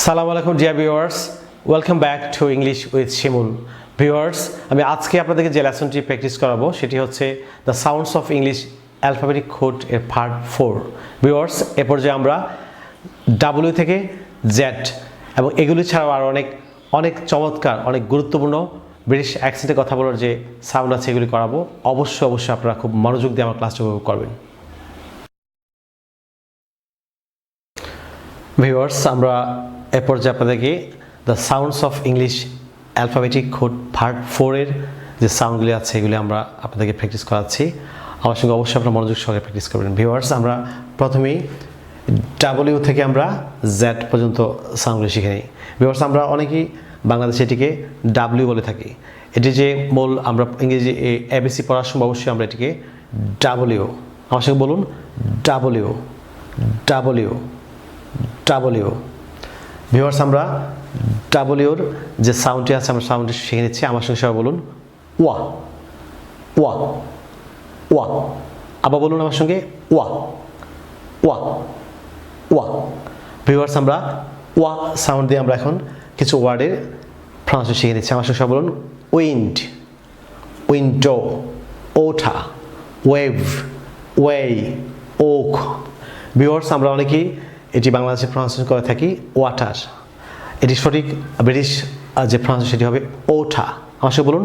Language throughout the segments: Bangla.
সালামু আলাইকুম dear viewers, welcome back to English with Shimul. Viewers, আমি আজকে আপনাদেরকে যে লেসনটি প্র্যাকটিস করাবো সেটি হচ্ছে the sounds of English alphabetic code এর পার্ট 4। ভিউয়ার্স, এ পর্যায়ে আমরা ডাব্লিউ থেকে জেড এবং এগুলি ছাড়াও আরও অনেক চমৎকার, অনেক গুরুত্বপূর্ণ ব্রিটিশ অ্যাকসেন্টে কথা বলার যে সাউন্ড আছে এগুলি করাবো। অবশ্যই আপনারা খুব মনোযোগ দিয়ে আমার ক্লাসটা উপভোগ করবেন। ভিউয়ার্স, আমরা এ পর্যায়ে আপনাদেরকে the sounds of English alphabetic code part 4 এর যে সাউন্ডগুলি আছে এগুলি আমরা আপনাদেরকে প্র্যাকটিস করাচ্ছি। আমার সঙ্গে অবশ্যই আপনারা মনোযোগ সহকারে প্র্যাকটিস করবেন। ভিউয়ার্স, আমরা প্রথমেই ডাব্লিউ থেকে আমরা জেড পর্যন্ত সাউন্ডগুলি শিখে নিই। ভিউয়ার্স, আমরা অনেকেই বাংলাদেশে এটিকে ডাব্লিউ বলে থাকি। এটি যে মূল আমরা ইংরেজি এবিসি পড়ার সময় অবশ্যই আমরা এটিকে ডাব্লিউ, আমার সঙ্গে বলুন ডাব্লিউ ডাব্লিউ ডাব্লিউ। ভিউয়ার্স, আমরা ডাব্লিউর যে সাউন্ডটি আছে আমরা সাউন্ডটি শিখে নিচ্ছি। আমার সঙ্গে সবাই বলুন ওয়া ওয়া ওয়া। আবার বলুন আমার সঙ্গে ওয়া ওয়া ওয়া। ভিউয়ার্স, আমরা ওয়া সাউন্ড দিয়ে আমরা এখন কিছু ওয়ার্ডের প্রনাউন্সিয়েশন শিখে নিচ্ছি। আমার সঙ্গে সবাই বলুন উইন্ড, উইন্ডো, ওঠা, ওয়েভ, ওয়ে, ওক। ভিউয়ার্স, আমরা অনেকেই এটি বাংলাদেশে প্রনাউন্সিয়েশন করে থাকি ওয়াটার। এটি সঠিক ব্রিটিশ যে প্রনাউন্সিয়েশন সেটি হবে ওঠা। আমার সঙ্গে বলুন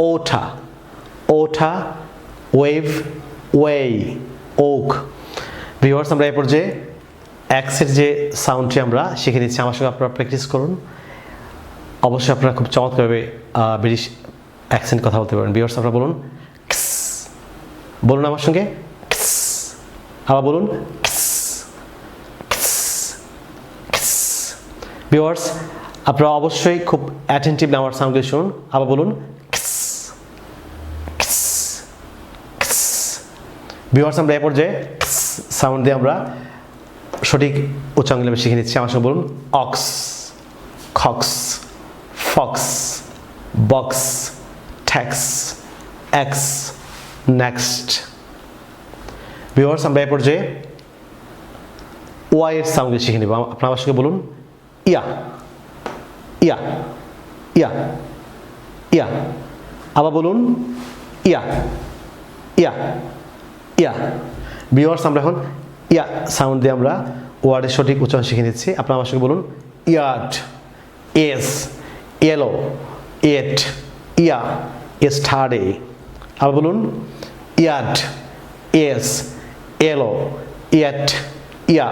ওঠা ওঠা, ওয়েভ, ওয়ে, ওক। ভিউয়ার্স, আমরা এরপর যে অ্যাক্সের যে সাউন্ডটি আমরা শিখে নিচ্ছি। আমার সঙ্গে আপনারা প্র্যাকটিস করুন। অবশ্যই আপনারা খুব চমৎকারভাবে ব্রিটিশ অ্যাকসেন্ট কথা বলতে পারেন। ভিউয়ার্স, আপনারা বলুন ক্স, বলুন আমার সঙ্গে ক্স, আবার বলুন ক্স ক্স ক্স। ভিউয়ার্স, আপনারা অবশ্যই খুব অ্যাটেন্টিভলি আমার সাউন্ডগুলি শুনুন। আবার বলুন ক্স ক্স ক্স। ভিউয়ার্স, আমরা এরপর যে ক্স সাউন্ড দিয়ে আমরা সঠিক উচ্চারণগুলি শিখে নিচ্ছি। আমার সঙ্গে বলুন অক্স, খক্স, fox, box, tax, ex, next. Viewers, আমরা এরপর যে ওয়াই এর সাউন্ডগুলি শিখে নেব। আপনারা আমার সঙ্গে বলুন ইয়া ইয়া ইয়া ইয়া। আবার বলুন ইয়া ইয়া ইয়া। ভিউয়ার্স, আমরা এখন ইয়া সাউন্ড দিয়ে আমরা ওয়ার্ডের সঠিক উচ্চারণ শিখে নিচ্ছি। আপনারা আমার সঙ্গে বলুন ইয়ার্ড, এস, ইয়েলো, এট, ইয়া, এস্টারডে। আবার বলুন ইয়ার্ড, এস, ইয়েলো, এট, ইয়া,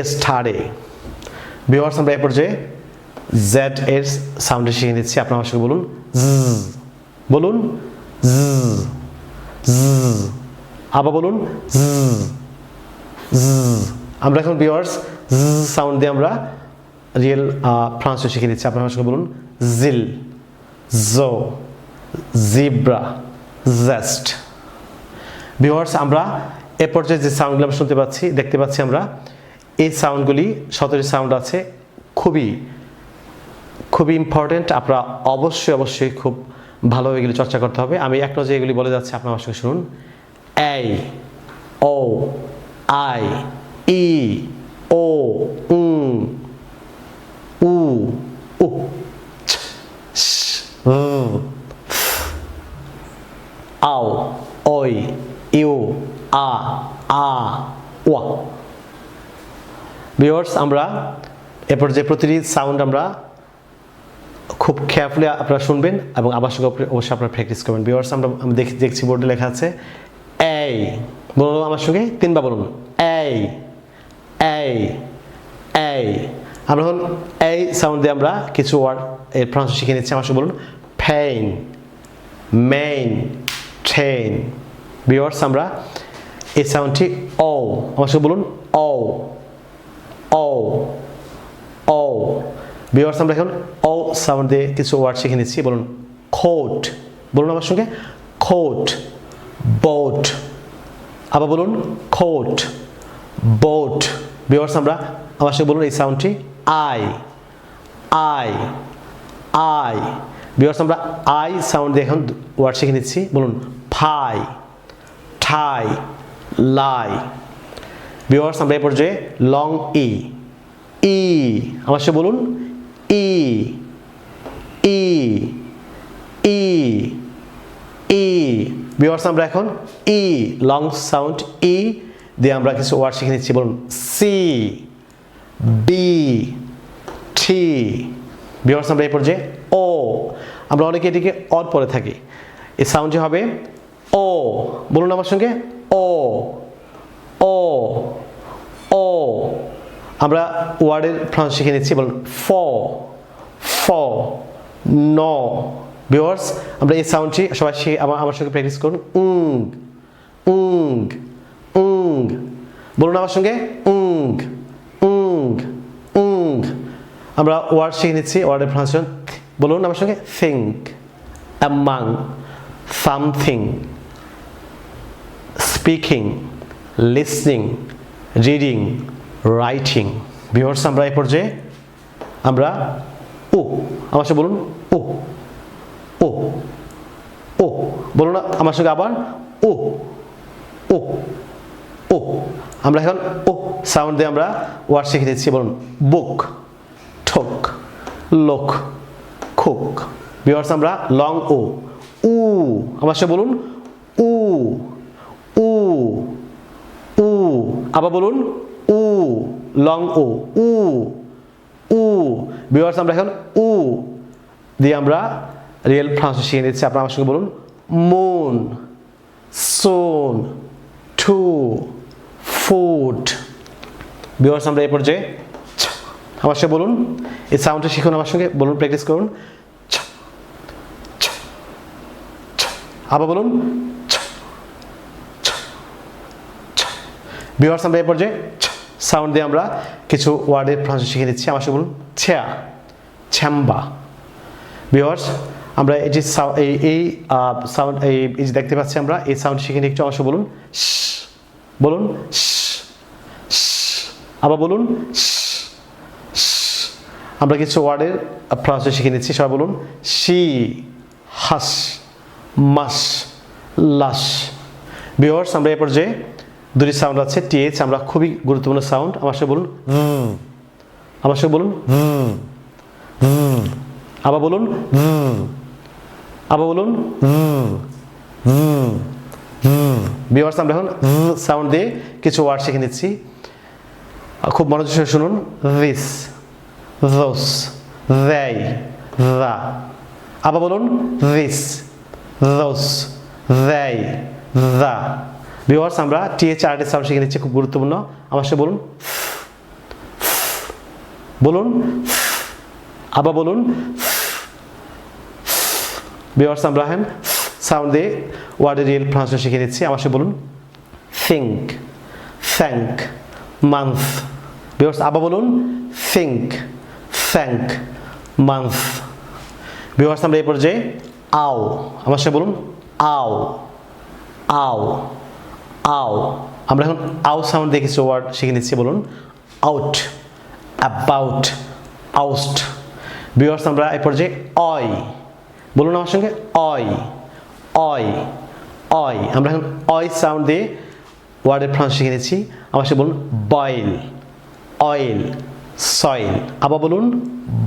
এস্টারডে। ভিউয়ার্স, আমরা এরপর যে জেড এর সাউন্ডে শিখে নিচ্ছি। আপনারা আমার সঙ্গে বলুন জ, বলুন জ জ। আবার বলুন জ জ। আমরা এখন ভিউয়ার্স জ সাউন্ড দিয়ে আমরা রিয়েল প্রনাউন্সিয়েশন শিখে নিচ্ছি। আপনারা আমার সঙ্গে বলুন জিল, জো, জিব্রা, জেস্ট। ভিউয়ার্স, আমরা এ পর্যায়ে যে সাউন্ডগুলো আমরা শুনতে পাচ্ছি, দেখতে পাচ্ছি, আমরা এই সাউন্ডগুলি 17টি সাউন্ড আছে, খুবই ইম্পর্টেন্ট। আপনারা অবশ্যই খুব ভালোভাবে এগুলি চর্চা করতে হবে। আমি এক নজরে এগুলি বলে যাচ্ছি, আপনার আমার সঙ্গে শুনুন। এই, ও, আই, ই, ও, উ, উ, ছ, শ, আও, ওই, ইউ, আ, ওয়া। ভিউয়ার্স, আমরা এরপর যে প্রতিটি সাউন্ড আমরা খুব কেয়ারফুলি আপনারা শুনবেন এবং আমার সঙ্গে অবশ্যই আপনারা প্র্যাকটিস করবেন। ভিউয়ার্স, আমি দেখছি বোর্ডে লেখা আছে এই। বলুন আমার সঙ্গে 3 বার বলুন এই এই এই। আমরা এখন এই সাউন্ড দিয়ে আমরা কিছু ওয়ার্ড এর প্রনাউন্সিয়েশন শিখে নিচ্ছি। আমার সঙ্গে বলুন পেইন, মেইন, ট্রেন। ভিউয়ার্স, আমরা এই সাউন্ডটি ও, আমার সঙ্গে বলুন ও ও ও। ভিউয়ার্স, আমরা এখন ও সাউন্ড দিয়ে কিছু ওয়ার্ড শিখে নিচ্ছি। বলুন কোট, বলুন আমার সঙ্গে কোট, বোট। আবার বলুন কোট, বোট। ভিউয়ার্স, আমরা আমার সঙ্গে বলুন এই সাউন্ডটি আই আই আই। ভিউয়ার্স আমরা আই সাউন্ড দিয়ে এখন ওয়ার্ড শিখে নিচ্ছি। বলুন ফাই, ঠাই, লাই। ভিউয়ার্স আমরা এই পর্যায়ে লং ই, ই আমার সাথে বলুন ই, ই, ই, ই। ভিউয়ার্স আমরা এখন ই লং সাউন্ড ই দিয়ে আমরা কিছু ওয়ার্ড শিখে নিচ্ছি। বলুন সি, বি, টি। ভিউয়ার্স আমরা এই পর্যায়ে ও, আমরা অনেকে এটিকে অর পরে থাকি, এই সাউন্ডটি হবে ও। বলুন আমার সঙ্গে ও, ও, ও। আমরা ওয়ার্ডের ফ্রান্স শিখে নিচ্ছি। বলুন ফ, ফ, ন। ভিউয়ার্স আমরা এই সাউন্ডটি সবাই আমার সঙ্গে প্র্যাকটিস করুন। উং, উং, উং। বলুন আমার সঙ্গে উং, উং, উং। আমরা ওয়ার্ড শিখে নিচ্ছি, ওয়ার্ডের প্রনাউন্সিয়েশন। বলুন আমার সঙ্গে think, among, something, speaking, listening, reading, writing. Viewers আমরা এই পর্যায়ে আমরা ও, আমার সঙ্গে বলুন ও, ও, ও। বলুন আমার সঙ্গে আবার ও, ও, ও। আমরা এখন ও সাউন্ড দিয়ে আমরা ওয়ার্ড শিখে নিচ্ছি। বলুন বুক, ঠোক, লোক, খুক। ভিউয়ার্স আমরা লং ও, উ আমার সাথে বলুন উ, উ, উ। আবার বলুন উ লং ও, উ, উ। ভিউয়ার্স আমরা এখন উ দিয়ে আমরা রিয়েল ফ্রান্স শিখে নিচ্ছি। আপনারা আমার সঙ্গে বলুন মুন, সোন, টু, ফুড। ভিউয়ার্স আমরা এই পর্যায়ে আমার সঙ্গে বলুন এই সাউন্ডটা শিখুন, আমার সঙ্গে বলুন, প্র্যাকটিস করুন। আবার বলুন। ভিউয়ার্স আমরা এই পর্যায়ে সাউন্ড দিয়ে আমরা কিছু ওয়ার্ডের ফ্রান্স শিখে নিচ্ছি। আমার সঙ্গে বলুন ছেয়া, ছ্যাম্বা। ভিউয়ার্স আমরা এই যে এই সাউন্ড এই যে দেখতে পাচ্ছি আমরা এই সাউন্ড শিখে নিচ্ছি। আমার সঙ্গে বলুন বলুন। আবার বলুন। আমরা কিছু ওয়ার্ডের ফ্রান্স শিখে নিচ্ছি। সবাই বলুন she, has, mass, Las. Viewers আমরা এই পর্যায়ে দুটি সাউন্ড আছে টিএইচ, আমরা খুবই গুরুত্বপূর্ণ সাউন্ড। আমার সঙ্গে বলুন আমার সঙ্গে বলুন আবার বলুন আবার বলুন। ভিউয়ার্স আমরা এখন সাউন্ড দিয়ে কিছু ওয়ার্ড শিখে নিচ্ছি, খুব মনোযোগ সহকারে শুনুন। This, those, they, the। আবার বলুন this, those, they, the। Viewers আমরা টিএইচ আর টি সাউন্ড শিখে নিচ্ছি, খুব গুরুত্বপূর্ণ। আমার সাথে বলুন বলুন আবার বলুন। ভিউয়ার্স আমরা এখন সাউন্ড দিয়ে ওয়ার্ডের রিয়েল প্রনাউন্সিয়েশন শিখে নিচ্ছি। আমার সাথে বলুন think, thank, month। ভিউয়ার্স আবার বলুন think, thank, month। ভিউয়ার্স আমরা এই পর্যায়ে আও, আমার সাথে বলুন আও, আও, আও। আমরা এখন আও সাউন্ড দিয়ে কিছু ওয়ার্ড শিখে নিচ্ছি। বলুন আউট, অ্যাবাউট, আউস্ট। ভিউয়ার্স আমরা এই পর্যায়ে অয়, বলুন আমার সঙ্গে অয়, অয়, অয়। আমরা এখন অয় সাউন্ড দিয়ে ওয়ার্ডের ফ্রান্স শিখে নিচ্ছি। আমার সাথে বলুন বয়েল, অয়েল, সয়েল। আবার বলুন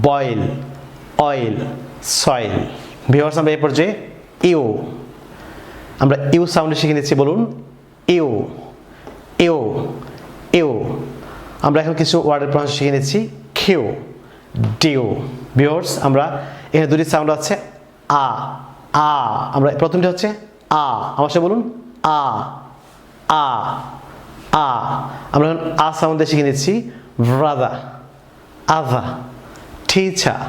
বয়েল, অয়েল, সয়েল। ভিউয়ার্স আমরা এই পর্যায়ে ইউ, আমরা ইউ সাউন্ড শিখে নিচ্ছি। বলুন ইউ, ইউ, ইউ। আমরা এখন কিছু ওয়ার্ডের প্রনাউন্স শিখে নিচ্ছি। Q, due. ভিউয়ার্স আমরা এখানে দুটি সাউন্ড আছে আ, আ। আমরা প্রথমটি হচ্ছে আ, আমার সাথে বলুন আ, আ, আ। আমরা এখন আ সাউন্ড দিয়ে শিখে নিচ্ছি। ব্রাদা, আভা, টিচার।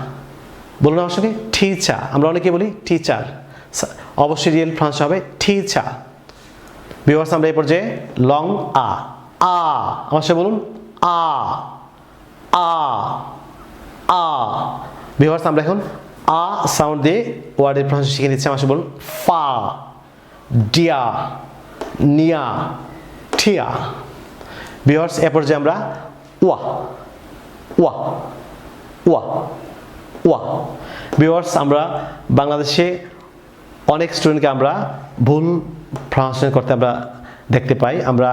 বলুন আমার সঙ্গে টিচার। আমরা অনেকে বলি টিচার, অবশ্যই রিয়েল ফ্রান্স হবে টিচার। ভিউয়ার্স আমরা এই পর্যায়ে লং আ, আ। আমার সাথে বলুন আ, আ, আ। ভিউয়ার্স আমরা এখন আ সাউন্ড দিয়ে ওয়ার্ডের ফ্রান্স শিখে নিচ্ছি। আমার সাথে বলুন ফা, ডিয়া, নিয়া, ঠিয়া। ভিউয়ার্স এ পর্যায়ে আমরা ওয়া, ওয়া, ওয়া, ওয়া। ভিউয়ার্স, আমরা বাংলাদেশে অনেক স্টুডেন্টকে আমরা ভুল প্রনাউন্সিয়েশন করতে আমরা দেখতে পাই। আমরা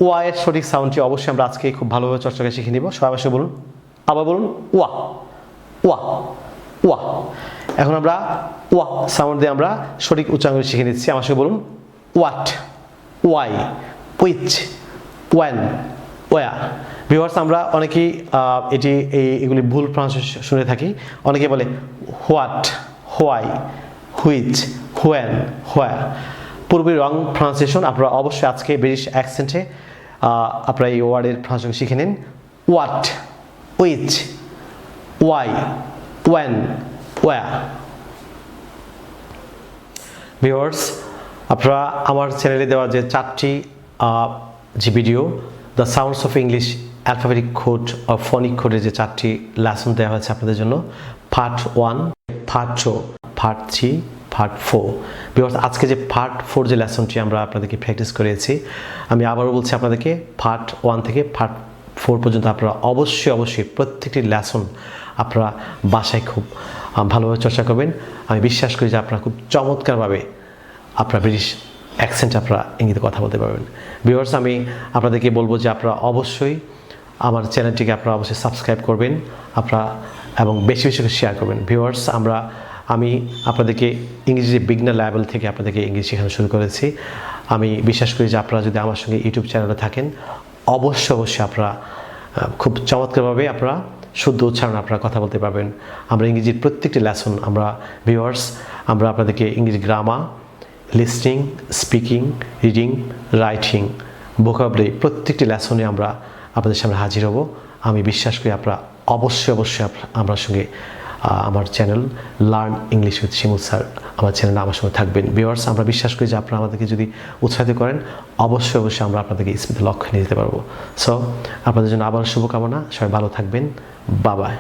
ওয়া এর সঠিক সাউন্ডটি অবশ্যই আমরা আজকে খুব ভালোভাবে চর্চা করে শিখে নিব। সবাই অবশ্যই বলুন, আবার বলুন, ওয়া ওয়া ওয়া। এখন আমরা ওয়া সাউন্ড দিয়ে আমরা সঠিক উচ্চারণ শিখে নিচ্ছি। আমার সঙ্গে বলুন, ওয়াট, ওয়াই, উইচ, ওয়েন, ওয়া। ভিউয়ার্স, আমরা অনেকেই এগুলি ভুল প্রনাউন্সিয়েশন শুনে থাকি। অনেকে বলে হোয়াট, হোয়াই, হুইচ, হোয়েন, হোয়া। পুরোপুরি রং প্রনাউন্সিয়েশন। আপনারা অবশ্যই আজকে ব্রিটিশ অ্যাকসেন্টে আপনারা এই ওয়ার্ডের প্রনাউন্সিয়েশন শিখে নিন। হোয়াট, উইচ, ওয়াই, ওয়েন, ওয়া। ভিউয়ার্স, আপনারা আমার চ্যানেলে দেওয়া যে 4টি যে video, the sounds of English alphabetic code ও ফনিক কোডের যে 4টি লেসন দেওয়া হয়েছে আপনাদের জন্য, part 1, part 2, part 3, part 4। Because আজকে যে পার্ট 4 যে লেসনটি আমরা আপনাদেরকে প্র্যাকটিস করিয়েছি, আমি আবারও বলছি আপনাদেরকে পার্ট 1 থেকে পার্ট 4 পর্যন্ত আপনারা অবশ্যই প্রত্যেকটি লেসন আপনারা বাসায় খুব ভালোভাবে চর্চা করবেন। আমি বিশ্বাস করি যে আপনারা খুব চমৎকারভাবে আপনারা ব্রিটিশ অ্যাকসেন্ট আপনারা ইংরেজিতে কথা বলতে পারবেন। ভিউয়ার্স, আমি আপনাদেরকে বলবো যে আপনারা অবশ্যই আমার চ্যানেলটিকে আপনারা অবশ্যই সাবস্ক্রাইব করবেন আপনারা, এবং বেশি করে শেয়ার করবেন। ভিউয়ার্স, আমি আপনাদেরকে ইংরেজি বিগিনার লেভেল থেকে আপনাদেরকে ইংরেজি শেখানো শুরু করেছি। আমি বিশ্বাস করি যে আপনারা যদি আমার সঙ্গে ইউটিউব চ্যানেলে থাকেন, অবশ্যই আপনারা খুব চমৎকারভাবে আপনারা শুদ্ধ উচ্চারণ আপনারা কথা বলতে পারবেন। আমরা ইংরেজির প্রত্যেকটি লেসন ভিউয়ার্স, আমরা আপনাদেরকে ইংরেজি grammar, listening, speaking, reading, writing, vocabulary প্রত্যেকটি লেসনে আমরা আপনাদের সামনে হাজির হব। আমি বিশ্বাস করি আপনারা অবশ্যই আমার সঙ্গে আমার channel learn English with Shimul sir আমার চ্যানেলে আমার সঙ্গে থাকবেন। ভিউয়ার্স, আমরা বিশ্বাস করি যে আপনারা আমাদেরকে যদি উৎসাহিত করেন, অবশ্যই আমরা আপনাদেরকে স্মৃতি লক্ষ্যে নিয়ে যেতে পারবো। সো আপনাদের জন্য আবার শুভকামনা। সবাই ভালো থাকবেন। Bye bye.